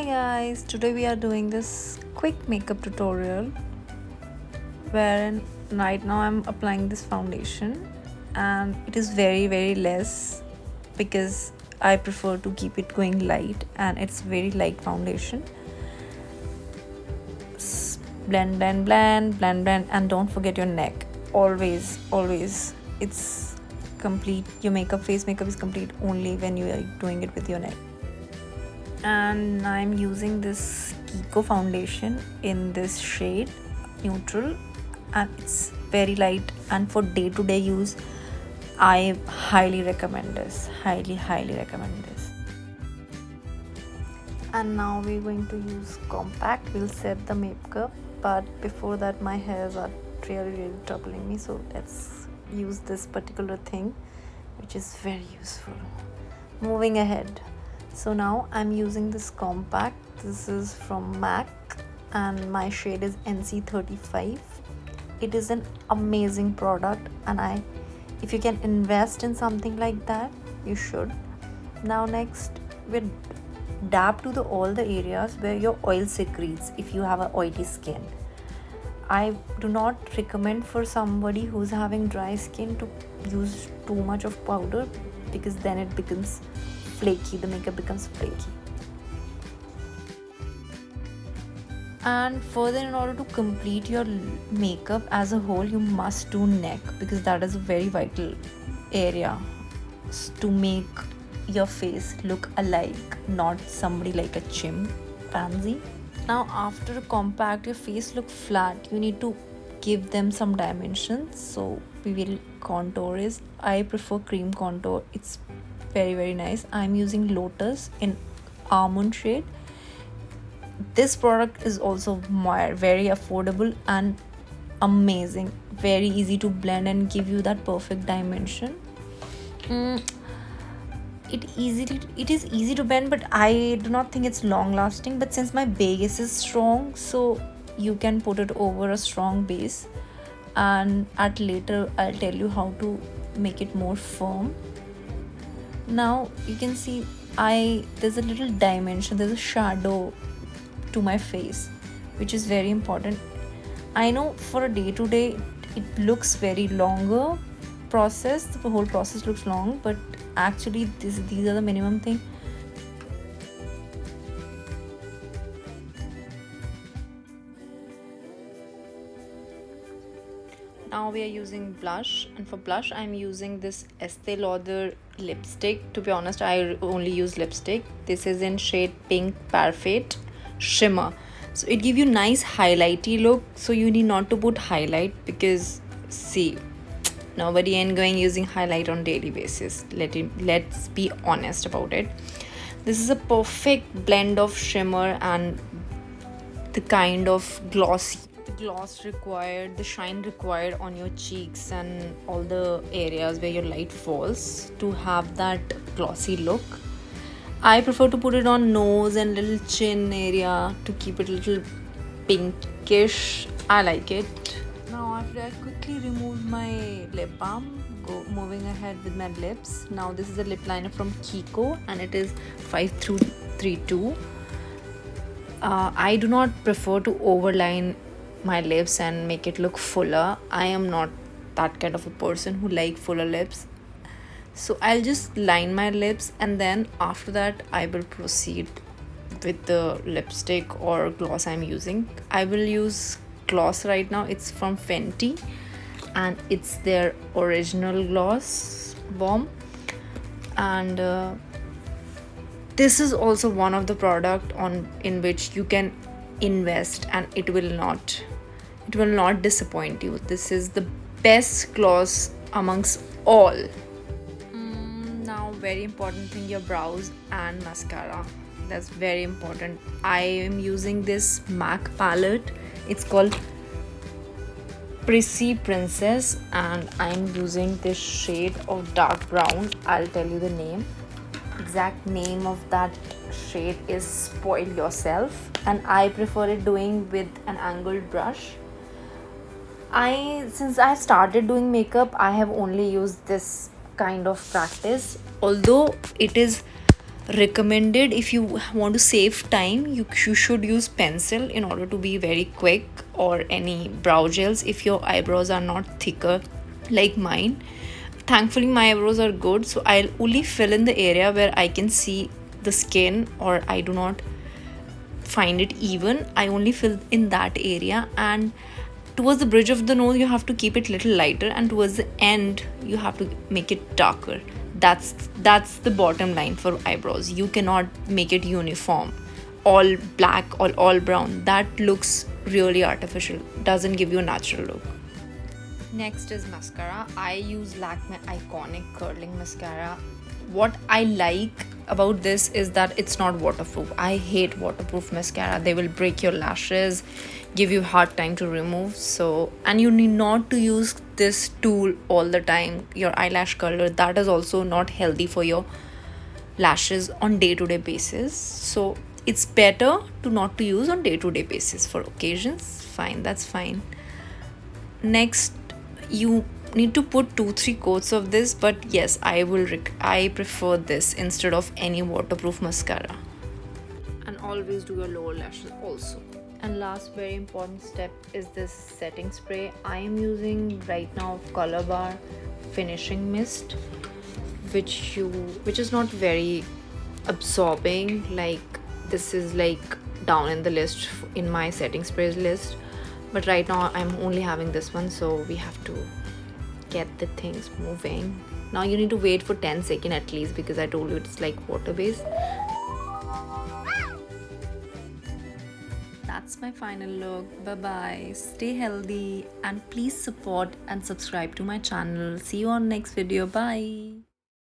Guys, today we are doing this quick makeup tutorial wherein right now I'm applying this foundation and it is very less because I prefer to keep it going light and it's very light foundation. Blend and don't forget your neck. Always it's complete. Your face makeup is complete only when you are doing it with your neck. And I'm using this Kiko foundation in this shade neutral and it's very light, and for day-to-day use I highly recommend this. Highly recommend this. And now we're going to use compact. We'll set the makeup, but before that my hairs are really troubling me, so let's use this particular thing which is very useful. Moving ahead, so now I'm using this compact. This is from MAC and my shade is NC35. It is an amazing product, and if you can invest in something like that, you should. Now next, we dab to all the areas where your oil secretes if you have an oily skin. I do not recommend for somebody who's having dry skin to use too much of powder, because then it becomes flaky, the makeup becomes flaky. And further, in order to complete your makeup as a whole, you must do neck, because that is a very vital area to make your face look alike, not somebody like a chimpanzee. Now after compact, your face look flat, you need to give them some dimensions, so we will contour it. I prefer cream contour, it's very nice. I'm using Lotus in almond shade. This product is also very affordable and amazing, very easy to blend and give you that perfect dimension. It is easy to blend, but I do not think it's long lasting. But since my base is strong, so you can put it over a strong base, and at later I'll tell you how to make it more firm. Now you can see there's a little dimension, there's a shadow to my face, which is very important. I know for a day-to-day it looks very longer process, the whole process looks long, but actually these are the minimum thing. Now we are using blush, and for blush I'm using this Estee Lauder lipstick. To be honest, I only use lipstick. This is in shade Pink Parfait Shimmer, so it gives you nice highlighty look, so you need not to put highlight, because see, nobody ain't going using highlight on daily basis. Let's be honest about it. This is a perfect blend of shimmer and the kind of gloss required, the shine required on your cheeks and all the areas where your light falls to have that glossy look. I prefer to put it on nose and little chin area to keep it a little pinkish. I like it. Now after I quickly removed my lip balm, moving ahead with my lips. Now this is a lip liner from Kiko and it is 5232. I do not prefer to overline my lips and make it look fuller. I am not that kind of a person who like fuller lips, so I'll just line my lips, and then after that I will proceed with the lipstick or gloss I'm using. I will use gloss right now. It's from Fenty and it's their original gloss bomb, and this is also one of the product in which you can invest and it will not disappoint you. This is the best gloss amongst all. Now very important thing, your brows and mascara, that's very important. I am using this MAC palette, it's called Prissy Princess, and I'm using this shade of dark brown. I'll tell you the name. Exact name of that shade is Spoil Yourself, and I prefer it doing with an angled brush. Since I started doing makeup, I have only used this kind of practice, although it is recommended if you want to save time. You should use pencil in order to be very quick, or any brow gels if your eyebrows are not thicker like mine. Thankfully my eyebrows are good, so I'll only fill in the area where I can see the skin or I do not find it even. I only fill in that area, and towards the bridge of the nose you have to keep it little lighter, and towards the end you have to make it darker. That's the bottom line for eyebrows. You cannot make it uniform, all black or all brown. That looks really artificial, doesn't give you a natural look. Next is mascara. I use Lakme Iconic Curling Mascara. What I like about this is that it's not waterproof. I hate waterproof mascara. They will break your lashes, give you hard time to remove. So, and you need not to use this tool all the time. Your eyelash curler, that is also not healthy for your lashes on day-to-day basis. So it's better to not to use on day-to-day basis. For occasions, fine, that's fine. Next, you need to put 2-3 coats of this, but yes, I prefer this instead of any waterproof mascara. And always do your lower lashes also. And last very important step is this setting spray. I am using right now Color Bar Finishing Mist, which is not very absorbing. Like, this is like down in the list, in my setting sprays list, but right now I'm only having this one, so we have to get the things moving. Now you need to wait for 10 seconds at least, because I told you it's like water based. That's my final look. Bye bye, stay healthy, and please support and subscribe to my channel. See you on next video. Bye.